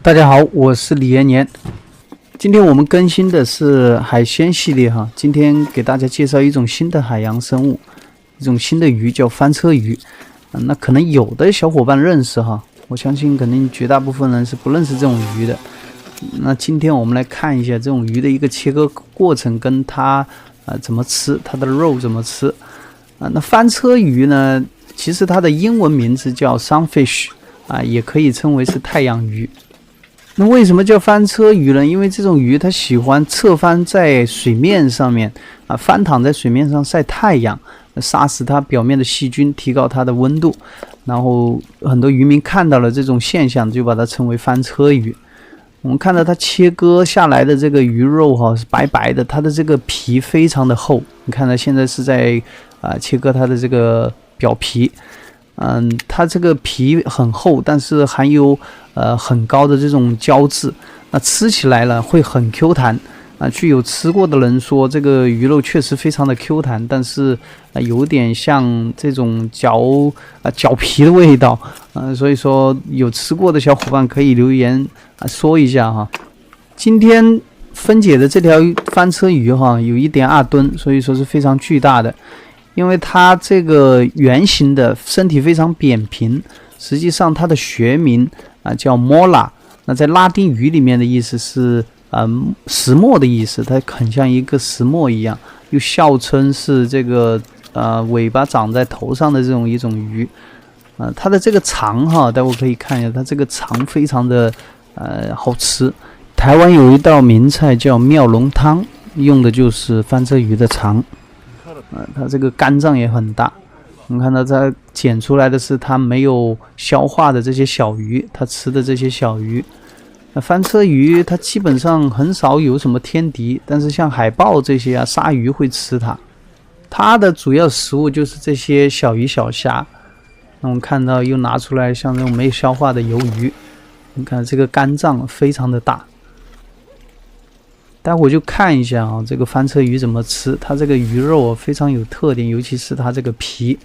大家好，我是李延年。今天我们更新的是海鲜系列哈，今天给大家介绍一种新的海洋生物，一种新的鱼叫翻车鱼。那可能有的小伙伴认识哈，我相信肯定绝大部分人是不认识这种鱼的。那今天我们来看一下这种鱼的一个切割过程，跟它怎么吃，它的肉怎么吃。那翻车鱼呢，其实它的英文名字叫 sunfish 也可以称为是太阳鱼。那为什么叫翻车鱼呢？因为这种鱼它喜欢侧翻在水面上面翻躺在水面上晒太阳，杀死它表面的细菌，提高它的温度。然后很多渔民看到了这种现象，就把它称为翻车鱼。我们看到它切割下来的这个鱼肉是白白的，它的这个皮非常的厚。你看它现在是在切割它的这个表皮。它这个皮很厚，但是含有很高的这种胶质，那吃起来呢会很 Q 弹据有吃过的人说，这个鱼肉确实非常的 Q 弹，但是有点像这种脚皮的味道所以说有吃过的小伙伴可以留言说一下哈。今天分解的这条翻车鱼有 1.2 吨，所以说是非常巨大的。因为它这个圆形的身体非常扁平，实际上它的学名叫 mola， 那在拉丁语里面的意思是石磨的意思，它很像一个石磨一样，又笑称是这个尾巴长在头上的一种鱼。它的这个肠待会可以看一下，它这个肠非常的好吃。台湾有一道名菜叫妙龙汤，用的就是翻车鱼的肠。它这个肝脏也很大，我们看到它捡出来的是它没有消化的这些小鱼，它吃的这些小鱼。那翻车鱼它基本上很少有什么天敌，但是像海豹这些鲨鱼会吃它。它的主要食物就是这些小鱼小虾。那我们看到又拿出来像这种没有消化的鱿鱼，你看这个肝脏非常的大。待会就看一下这个翻车鱼怎么吃。它这个鱼肉非常有特点，尤其是它这个皮。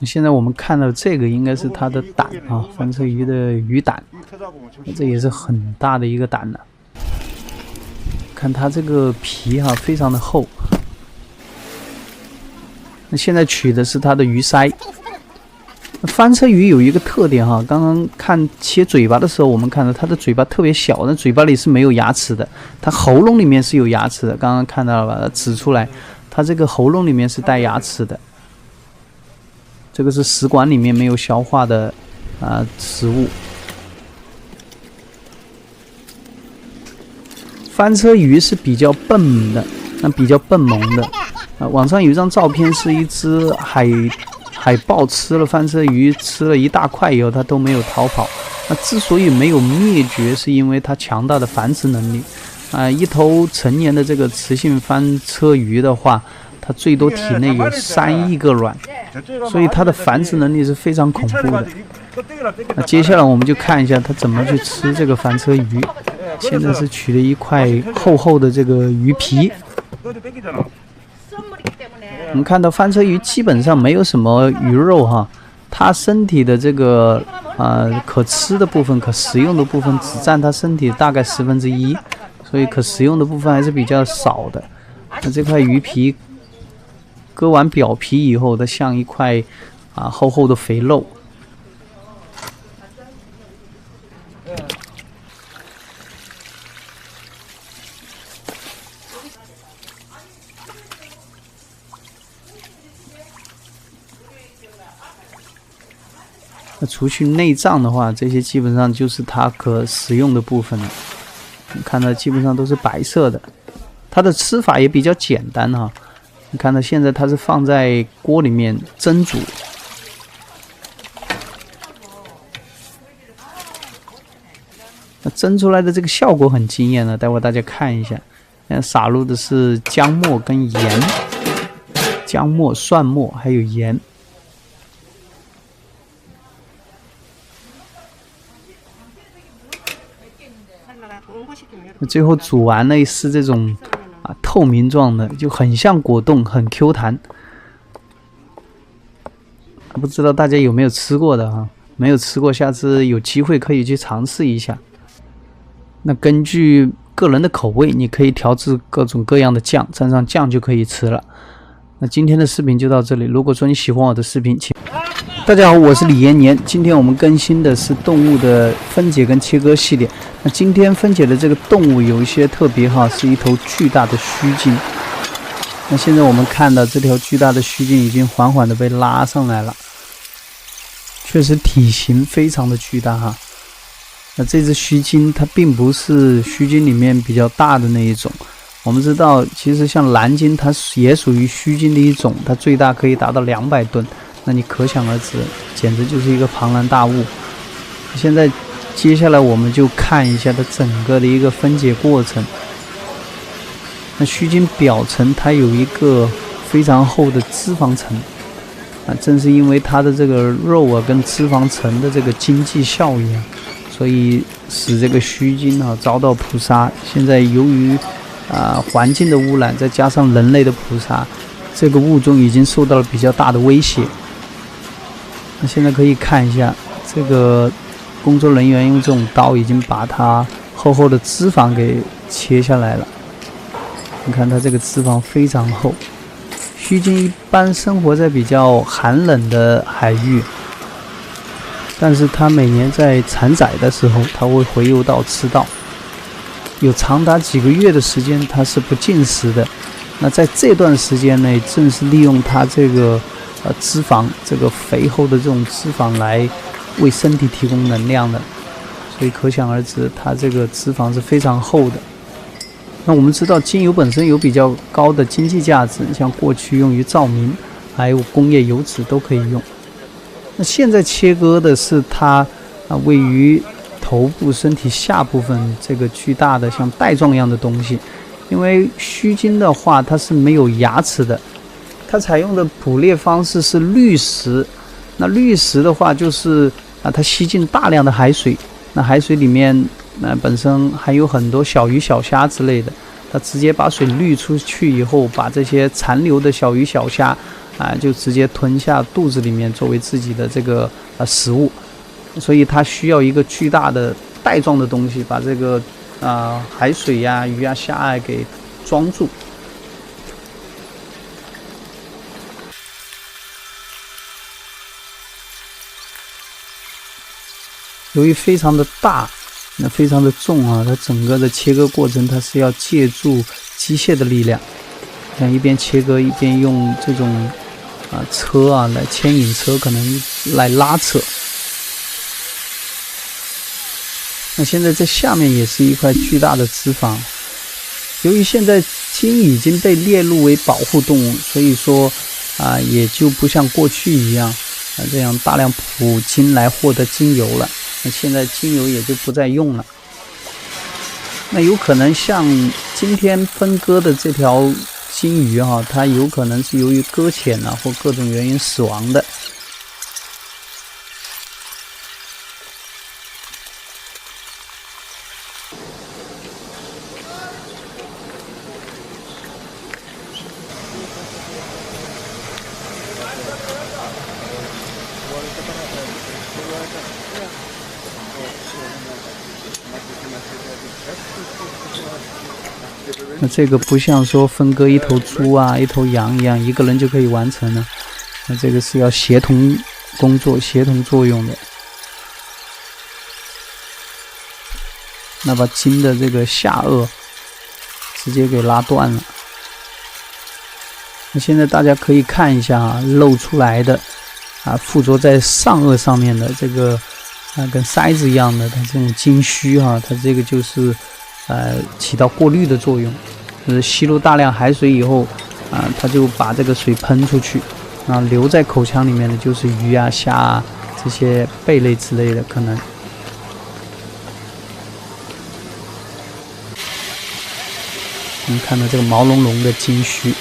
现在我们看到这个应该是它的胆翻车鱼的鱼胆，这也是很大的一个胆呢。看它这个皮非常的厚。那现在取的是它的鱼鳃。翻车鱼有一个特点刚刚看切嘴巴的时候，我们看到它的嘴巴特别小，那嘴巴里是没有牙齿的，它喉咙里面是有牙齿的。刚刚看到了吧？它指出来，它这个喉咙里面是带牙齿的。这个是食管里面没有消化的食物。翻车鱼是比较笨的，比较笨萌的。网上有一张照片，是一只海豹吃了翻车鱼，吃了一大块以后，它都没有逃跑。那之所以没有灭绝，是因为它强大的繁殖能力。一头成年的这个雌性翻车鱼的话，它最多体内有3亿个卵，所以它的繁殖能力是非常恐怖的。那接下来我们就看一下它怎么去吃这个翻车鱼。现在是取了一块厚厚的这个鱼皮。我们看到翻车鱼基本上没有什么鱼肉它身体的这个可吃的部分、可食用的部分只占它身体大概1/10，所以可食用的部分还是比较少的。那这块鱼皮割完表皮以后，它像一块厚厚的肥肉。那除去内脏的话，这些基本上就是它可食用的部分了。你看到基本上都是白色的，它的吃法也比较简单你看到现在它是放在锅里面蒸煮。那蒸出来的这个效果很惊艳待会大家看一下。撒入的是姜末跟盐，姜末、蒜末还有盐。最后煮完类似这种透明状的，就很像果冻，很 Q 弹。不知道大家有没有吃过的哈？没有吃过，下次有机会可以去尝试一下。那根据个人的口味，你可以调制各种各样的酱，蘸上酱就可以吃了。那今天的视频就到这里。如果说你喜欢我的视频，请大家好，我是李延年。今天我们更新的是动物的分解跟切割系列。那今天分解的这个动物有一些特别哈，是一头巨大的须鲸。那现在我们看到这条巨大的须鲸已经缓缓的被拉上来了，确实体型非常的巨大哈。那这只须鲸它并不是须鲸里面比较大的那一种。我们知道，其实像蓝鲸它也属于须鲸的一种，它最大可以达到200吨。那你可想而知，简直就是一个庞然大物。现在接下来我们就看一下它整个的一个分解过程。那须鲸表层它有一个非常厚的脂肪层，正是因为它的这个肉跟脂肪层的这个经济效应，所以使这个须鲸遭到捕杀。现在由于环境的污染，再加上人类的捕杀，这个物种已经受到了比较大的威胁。那现在可以看一下，这个工作人员用这种刀已经把它厚厚的脂肪给切下来了。你看它这个脂肪非常厚。须鲸一般生活在比较寒冷的海域，但是它每年在产崽的时候，它会回游到赤道，有长达几个月的时间它是不进食的。那在这段时间内，正是利用它这个脂肪，这个肥厚的这种脂肪来为身体提供能量的，所以可想而知，它这个脂肪是非常厚的。那我们知道，精油本身有比较高的经济价值，像过去用于照明，还有工业油脂都可以用。那现在切割的是它位于头部身体下部分这个巨大的像带状一样的东西。因为须鲸的话，它是没有牙齿的，它采用的捕猎方式是滤食。那滤食的话，就是它吸进大量的海水，那海水里面本身还有很多小鱼小虾之类的，它直接把水滤出去以后，把这些残留的小鱼小虾就直接吞下肚子里面，作为自己的这个食物。所以它需要一个巨大的带状的东西，把这个海水呀、鱼啊、虾啊给装住。由于非常的大，那非常的重啊，它整个的切割过程它是要借助机械的力量，像一边切割一边用这种车来牵引车，可能来拉扯。那现在这下面也是一块巨大的脂肪。由于现在鲸已经被列入为保护动物，所以说也就不像过去一样这样大量捕鲸来获得精油了。那现在精油也就不再用了。那有可能像今天分割的这条鲸鱼它有可能是由于搁浅或各种原因死亡的。那这个不像说分割一头猪一头羊一样，一个人就可以完成了。那这个是要协同工作、协同作用的。那把鲸的这个下颚直接给拉断了。那现在大家可以看一下露出来的附着在上颚上面的这个跟筛子一样的它这种鲸须它这个就是起到过滤的作用，就是吸入大量海水以后它就把这个水喷出去，留在口腔里面的就是鱼啊、虾啊这些贝类之类的可能。我们看到这个毛茸茸的鲸须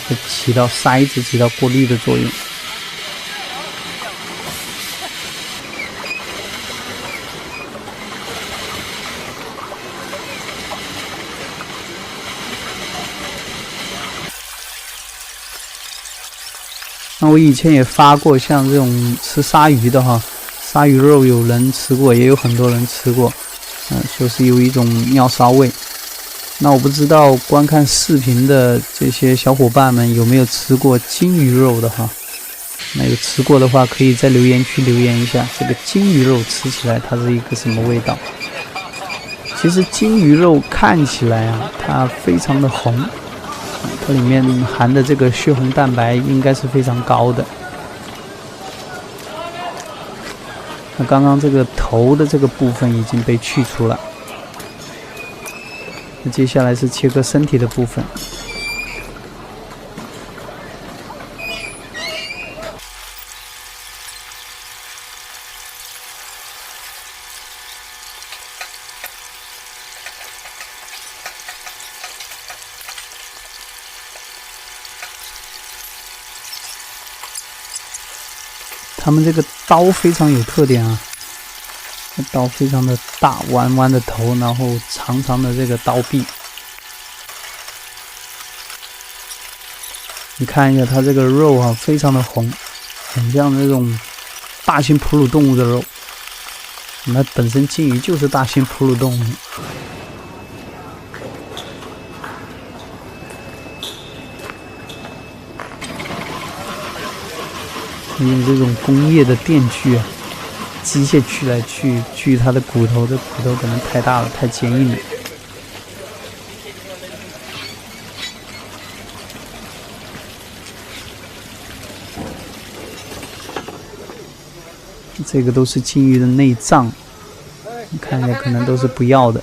会起到筛子、起到过滤的作用。那我以前也发过像这种吃鲨鱼的哈，鲨鱼肉有人吃过，也有很多人吃过，说是有一种尿骚味。那我不知道观看视频的这些小伙伴们有没有吃过金鱼肉的哈？那有吃过的话，可以在留言区留言一下，这个金鱼肉吃起来它是一个什么味道？其实金鱼肉看起来啊，它非常的红。它里面含的这个血红蛋白应该是非常高的。那刚刚这个头的这个部分已经被去除了，那接下来是切割身体的部分。他们这个刀非常有特点啊，这刀非常的大，弯弯的头，然后长长的这个刀臂。你看一下它这个肉啊，非常的红，很像那种大型哺乳动物的肉。那本身金鱼就是大型哺乳动物。用这种工业的电锯啊，机械锯来锯它的骨头，这骨头可能太大了，太坚硬了。这个都是金鱼的内脏，你看一下，可能都是不要的。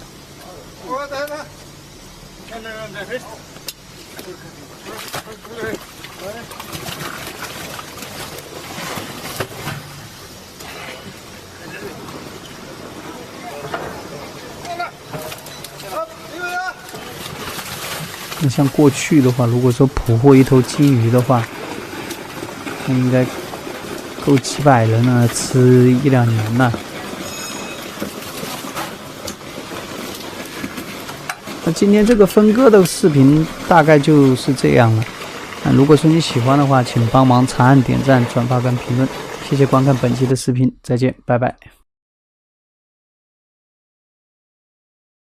那像过去的话，如果说捕获一头金鱼的话，那应该够几百人呢，吃1、2年呢。那今天这个分割的视频大概就是这样了。那如果说你喜欢的话，请帮忙长按点赞、转发跟评论，谢谢观看本期的视频，再见，拜拜。